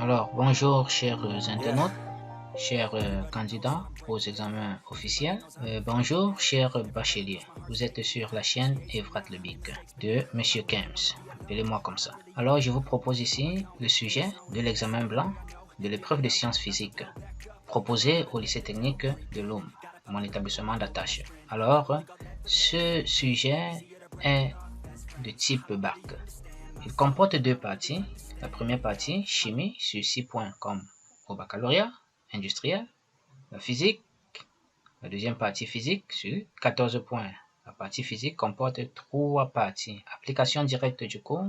Alors, bonjour chers internautes, chers candidats aux examens officiels. Bonjour chers bacheliers. Vous êtes sur la chaîne Evrat Lebic de Monsieur Kems. Appelez-moi comme ça. Alors, je vous propose ici le sujet de l'examen blanc de l'épreuve de sciences physiques proposée au lycée technique de Loum, mon établissement d'attache. Alors, ce sujet est de type bac. Il comporte deux parties. La première partie, chimie, sur 6 points comme au baccalauréat, industriel. La physique, la deuxième partie physique, sur 14 points. La partie physique comporte 3 parties. Application directe du cours,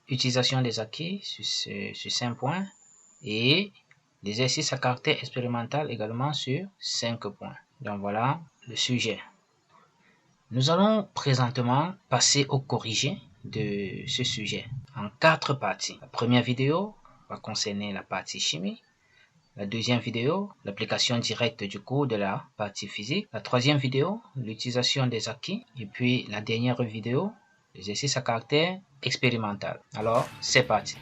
utilisation des acquis sur 5 points et l'exercice à caractère expérimental également sur 5 points. Donc voilà le sujet. Nous allons présentement passer au corrigé de ce sujet en 4 parties. La première vidéo va concerner la partie chimie. La deuxième vidéo, l'application directe du cours de la partie physique. La troisième vidéo, l'utilisation des acquis. Et puis la dernière vidéo, l'exercice à caractère expérimental. Alors, c'est parti.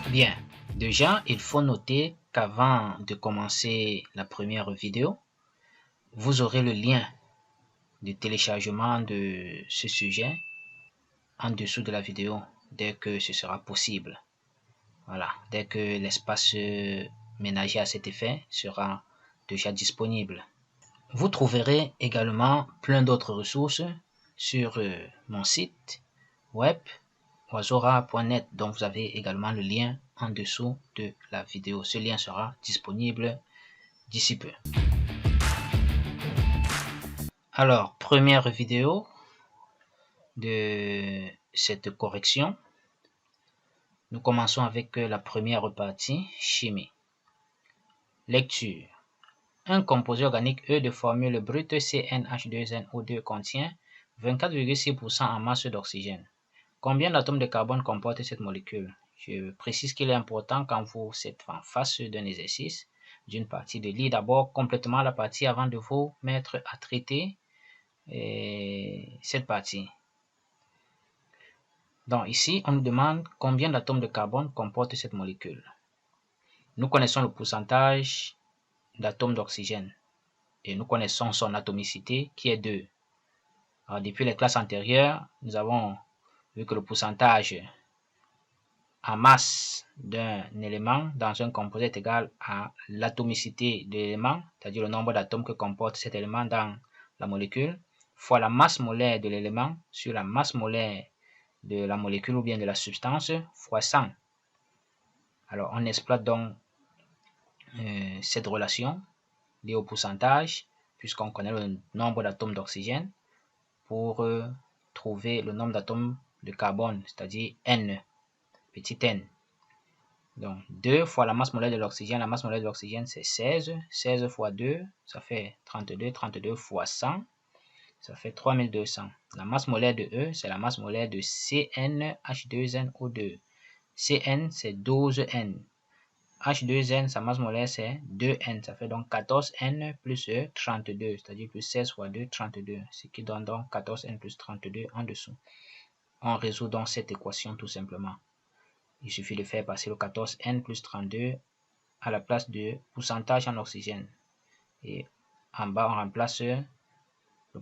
Bien, déjà, il faut noter qu'avant de commencer la première vidéo, vous aurez le lien de téléchargement de ce sujet en dessous de la vidéo dès que ce sera possible. Voilà, dès que l'espace ménagé à cet effet sera déjà disponible. Vous trouverez également plein d'autres ressources sur mon site web oisora.net dont vous avez également le lien en dessous de la vidéo. Ce lien sera disponible d'ici peu. Alors, première vidéo de cette correction. Nous commençons avec la première partie, chimie. Lecture. Un composé organique E de formule brute CnH2nO2 contient 24,6% en masse d'oxygène. Combien d'atomes de carbone comporte cette molécule? Je précise qu'il est important quand vous êtes en face d'un exercice, d'une partie de lire d'abord complètement la partie avant de vous mettre à traiter cette partie. Donc ici, on nous demande combien d'atomes de carbone comporte cette molécule. Nous connaissons le pourcentage d'atomes d'oxygène et nous connaissons son atomicité qui est 2. Alors, depuis les classes antérieures, nous avons vu que le pourcentage en masse d'un élément dans un composé est égal à l'atomicité de l'élément, c'est-à-dire le nombre d'atomes que comporte cet élément dans la molécule, fois la masse molaire de l'élément sur la masse molaire de la molécule ou bien de la substance fois 100. Alors, on exploite donc cette relation liée au pourcentage, puisqu'on connaît le nombre d'atomes d'oxygène, pour trouver le nombre d'atomes de carbone, c'est-à-dire N, petit n. Donc, 2 fois la masse molaire de l'oxygène. La masse molaire de l'oxygène, c'est 16. 16 fois 2, ça fait 32. 32 fois 100, ça fait 3200. La masse molaire de E, c'est la masse molaire de CnH2nO2. Cn, c'est 12N. H2N, sa masse molaire, c'est 2N. Ça fait donc 14N plus E, 32. C'est-à-dire plus 16 fois 2, 32. Ce qui donne donc 14N plus 32 en dessous. On résout donc cette équation tout simplement. Il suffit de faire passer le 14N plus 32 à la place de pourcentage en oxygène. Et en bas, on remplace le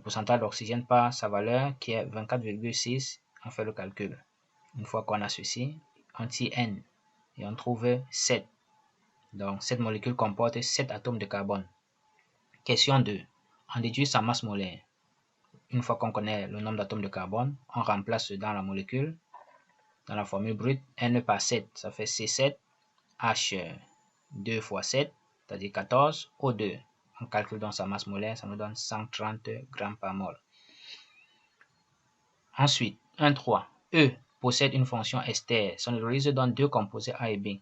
pourcentage d'oxygène par sa valeur qui est 24,6. On fait le calcul. Une fois qu'on a ceci, on tire N et on trouve 7. Donc, cette molécule comporte 7 atomes de carbone. Question 2. On déduit sa masse molaire. Une fois qu'on connaît le nombre d'atomes de carbone, on remplace dans la molécule, dans la formule brute, N par 7. Ça fait C7, H2 fois 7, c'est-à-dire 14, O2. On calcule donc sa masse molaire, ça nous donne 130 grammes par mol. Ensuite, 1.3. E possède une fonction ester. Son hydrolyse donne deux composés A et B.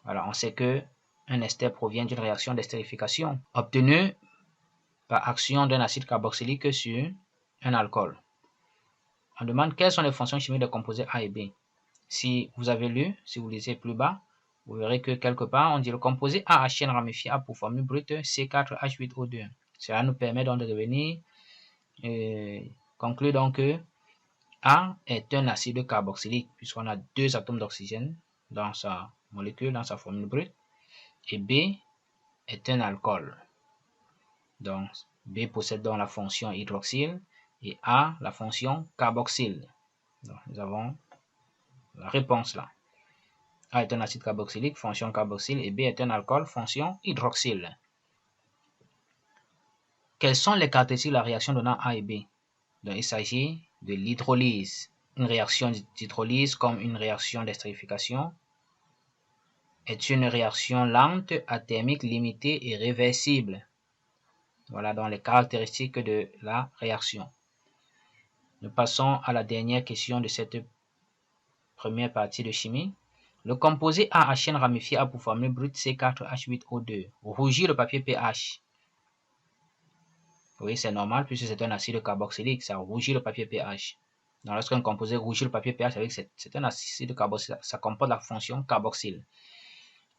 Alors, on sait que un ester provient d'une réaction d'estérification obtenue par action d'un acide carboxylique sur un alcool. On demande quelles sont les fonctions chimiques des composés A et B. Si vous avez lu, si vous lisez plus bas, vous verrez que quelque part, on dit le composé A à chaîne ramifiée A pour formule brute C4H8O2. Cela nous permet donc de devenir conclure donc que A est un acide carboxylique puisqu'on a 2 atomes d'oxygène dans sa molécule, dans sa formule brute. Et B est un alcool. Donc, B possède donc la fonction hydroxyle et A la fonction carboxyle. Donc, nous avons la réponse là. A est un acide carboxylique, fonction carboxyle, et B est un alcool, fonction hydroxyle. Quelles sont les caractéristiques de la réaction donnant A et B? Donc, il s'agit de l'hydrolyse. Une réaction d'hydrolyse, comme une réaction d'estérification, est une réaction lente, athermique, limitée et réversible. Voilà donc les caractéristiques de la réaction. Nous passons à la dernière question de cette première partie de chimie. Le composé A à chaîne ramifiée a pour formule brute C4H8O2. Rougit le papier pH. Oui, c'est normal puisque c'est un acide carboxylique, ça rougit le papier pH. Donc, lorsqu'un composé rougit le papier pH, c'est un acide carboxylique, ça comporte la fonction carboxyle.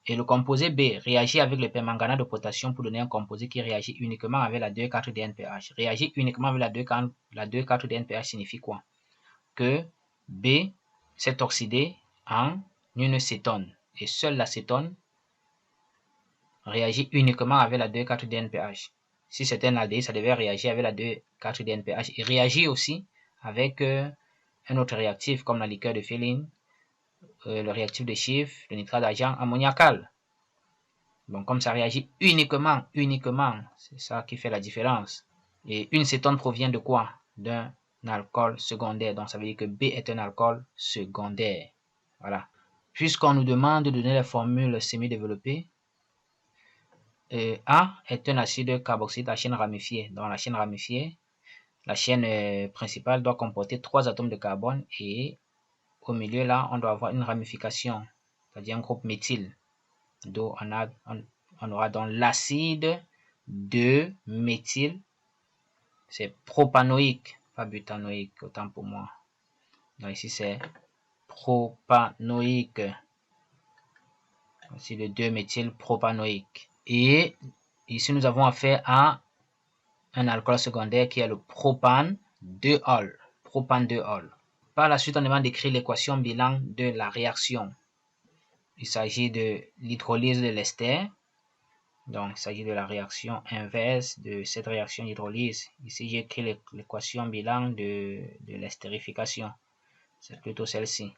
Et le composé B réagit avec le permanganate de potassium pour donner un composé qui réagit uniquement avec la 2,4-DNPH. Réagir uniquement avec la 2,4-DNPH signifie quoi? Que B s'est oxydé en une cétone. Et seule l'acétone réagit uniquement avec la 2,4-DNPH. Si c'était un aldéhyde, ça devait réagir avec la 2,4-DNPH et réagir aussi avec un autre réactif comme la liqueur de féline, le réactif de chiffre, le nitrate d'argent ammoniacal. Bon, comme ça réagit uniquement, c'est ça qui fait la différence. Et une cétone provient de quoi? D'un alcool secondaire. Donc, ça veut dire que B est un alcool secondaire. Voilà. Puisqu'on nous demande de donner les formules semi-développées, A est un acide carboxylique à chaîne ramifiée. Dans la chaîne ramifiée, la chaîne principale doit comporter 3 atomes de carbone et au milieu là, on doit avoir une ramification, c'est-à-dire un groupe méthyle. Donc, on aura donc l'acide 2-méthyle. C'est propanoïque, pas butanoïque, autant pour moi. Donc ici, c'est propanoïque. C'est le 2-méthyle propanoïque. Et ici, nous avons affaire à un alcool secondaire qui est le propane 2-ol. Propane 2-ol. Par la suite, on demande d'écrire l'équation bilan de la réaction. Il s'agit de l'hydrolyse de l'ester. Donc, il s'agit de la réaction inverse de cette réaction d'hydrolyse. Ici, j'ai écrit l'équation bilan de l'estérification. C'est plutôt celle-ci.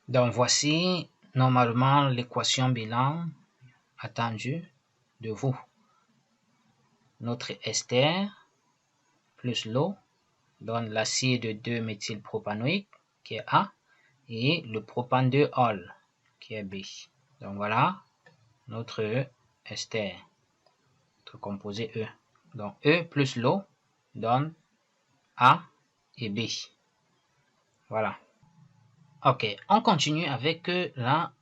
Donc, voici normalement l'équation bilan attendue de vous. Notre ester plus l'eau donne l'acide 2-méthylpropanoïque qui est A et le propane 2-ol qui est B. Donc, voilà notre ester. Composé E. Donc E plus l'eau donne A et B. Voilà. Ok, on continue avec la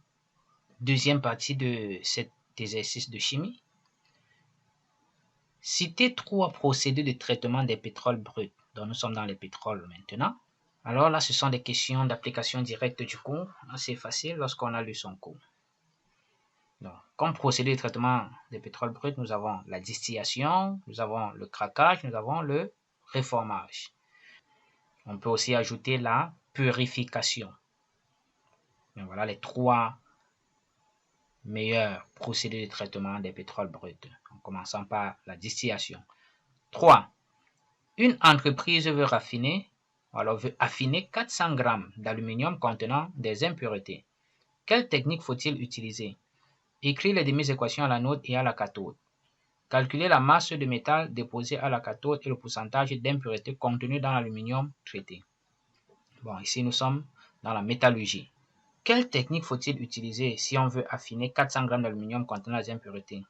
deuxième partie de cet exercice de chimie. Citez 3 procédés de traitement des pétroles bruts. Donc nous sommes dans les pétroles maintenant. Alors là, ce sont des questions d'application directe du cours. Assez facile lorsqu'on a lu son cours. Donc, comme procédé de traitement des pétroles bruts, nous avons la distillation, nous avons le craquage, nous avons le reformage. On peut aussi ajouter la purification. Donc, voilà les 3 meilleurs procédés de traitement des pétroles bruts. En commençant par la distillation. 3. Une entreprise veut affiner 400 g d'aluminium contenant des impuretés. Quelle technique faut-il utiliser? Écrire les demi-équations à l'anode et à la cathode. Calculer la masse de métal déposée à la cathode et le pourcentage d'impuretés contenues dans l'aluminium traité. Bon, ici nous sommes dans la métallurgie. Quelle technique faut-il utiliser si on veut affiner 400 g d'aluminium contenant des impuretés?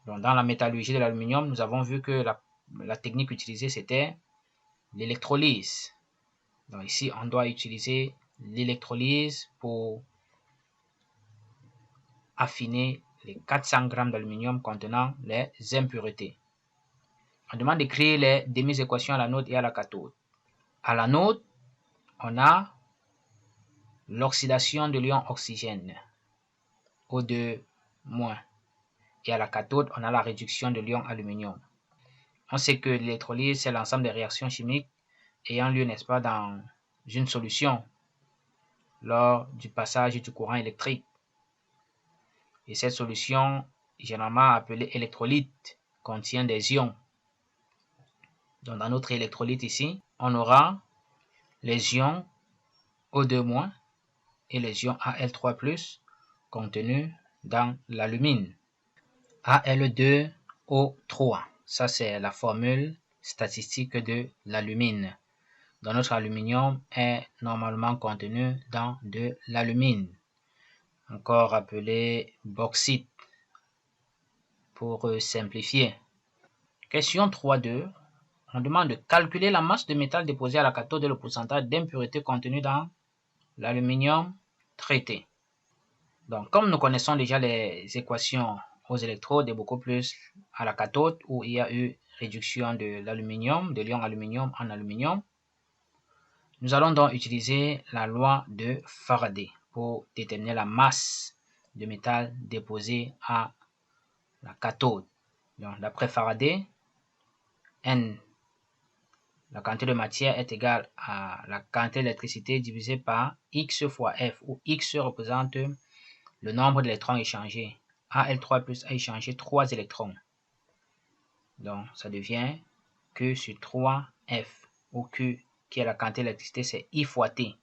Donc, dans la métallurgie de l'aluminium, nous avons vu que la technique utilisée, c'était l'électrolyse. Donc ici, on doit utiliser l'électrolyse pour affiner les 400 g d'aluminium contenant les impuretés. On demande d'écrire les demi-équations à l'anode et à la cathode. À l'anode, on a l'oxydation de l'ion oxygène, O2-. Et à la cathode, on a la réduction de l'ion aluminium. On sait que l'électrolyse, c'est l'ensemble des réactions chimiques ayant lieu, n'est-ce pas, dans une solution lors du passage du courant électrique. Et cette solution, généralement appelée électrolyte, contient des ions. Donc dans notre électrolyte ici, on aura les ions O2- et les ions Al3+ contenus dans l'alumine. Al2O3, ça c'est la formule statistique de l'alumine. Donc notre aluminium est normalement contenu dans de l'alumine, encore appelé bauxite pour simplifier. Question 3.2. On demande de calculer la masse de métal déposé à la cathode et le pourcentage d'impuretés contenues dans l'aluminium traité. Donc, comme nous connaissons déjà les équations aux électrodes et beaucoup plus à la cathode où il y a eu réduction de l'aluminium, de l'ion aluminium en aluminium, nous allons donc utiliser la loi de Faraday pour déterminer la masse de métal déposé à la cathode. Donc, d'après Faraday, N, la quantité de matière, est égale à la quantité d'électricité divisée par X fois F, où X représente le nombre d'électrons échangés. Al3+ a échangé 3 électrons. Donc, ça devient Q sur 3F, où Q, qui est la quantité d'électricité, c'est I fois T.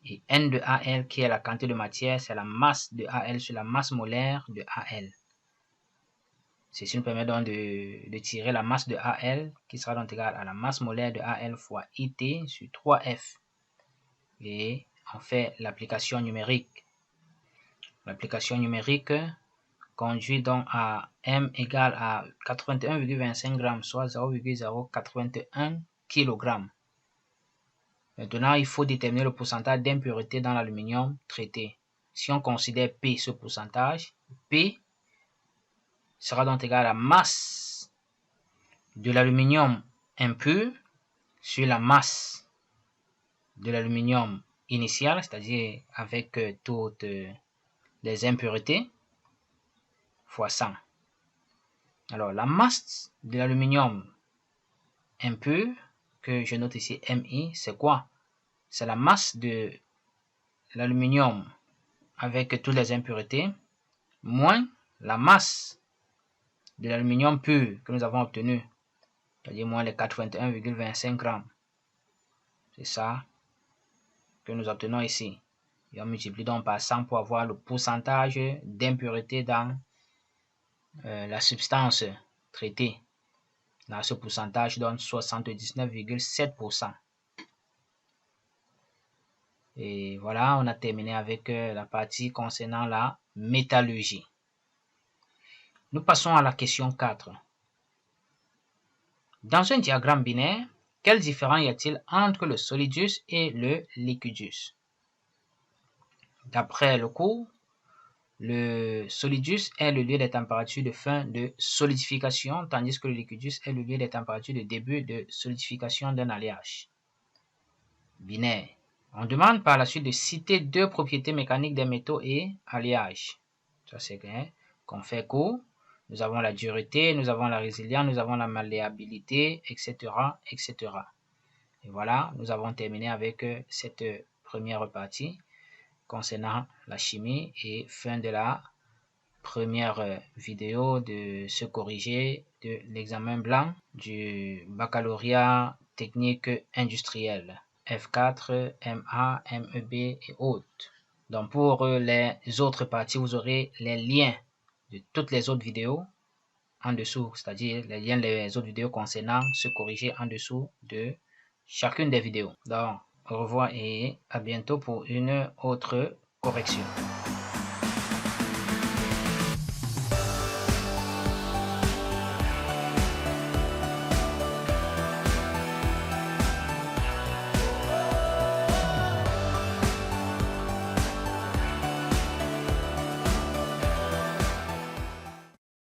Et N de Al, qui est la quantité de matière, c'est la masse de Al sur la masse molaire de Al. Ceci nous permet donc de tirer la masse de Al, qui sera donc égale à la masse molaire de Al fois IT sur 3F. Et on fait l'application numérique. L'application numérique conduit donc à M égale à 81,25 grammes, soit 0,081 kg. Maintenant, il faut déterminer le pourcentage d'impureté dans l'aluminium traité. Si on considère P, ce pourcentage, P sera donc égal à la masse de l'aluminium impur sur la masse de l'aluminium initial, c'est-à-dire avec toutes les impuretés, fois 100. Alors, la masse de l'aluminium impur, que je note ici Mi, c'est quoi? C'est la masse de l'aluminium avec toutes les impuretés, moins la masse de l'aluminium pur que nous avons obtenu, c'est-à-dire moins les 81,25 grammes. C'est ça que nous obtenons ici. Et on multiplie donc par 100 pour avoir le pourcentage d'impureté dans la substance traitée. Là, ce pourcentage donne 79,7%. Et voilà, on a terminé avec la partie concernant la métallurgie. Nous passons à la question 4. Dans un diagramme binaire, quelle différence y a-t-il entre le solidus et le liquidus? D'après le cours, le solidus est le lieu des températures de fin de solidification, tandis que le liquidus est le lieu des températures de début de solidification d'un alliage binaire. On demande par la suite de citer 2 propriétés mécaniques des métaux et alliages. Ça c'est bien. Qu'on fait court. Nous avons la dureté, nous avons la résilience, nous avons la malléabilité, etc., etc. Et voilà, nous avons terminé avec cette première partie concernant la chimie et fin de la première vidéo de ce corrigé de l'examen blanc du baccalauréat technique industriel F4, MA, MEB et autres. Donc pour les autres parties, vous aurez les liens de toutes les autres vidéos en dessous, c'est-à-dire les liens des autres vidéos concernant ce corrigé en dessous de chacune des vidéos. Donc, au revoir et à bientôt pour une autre correction.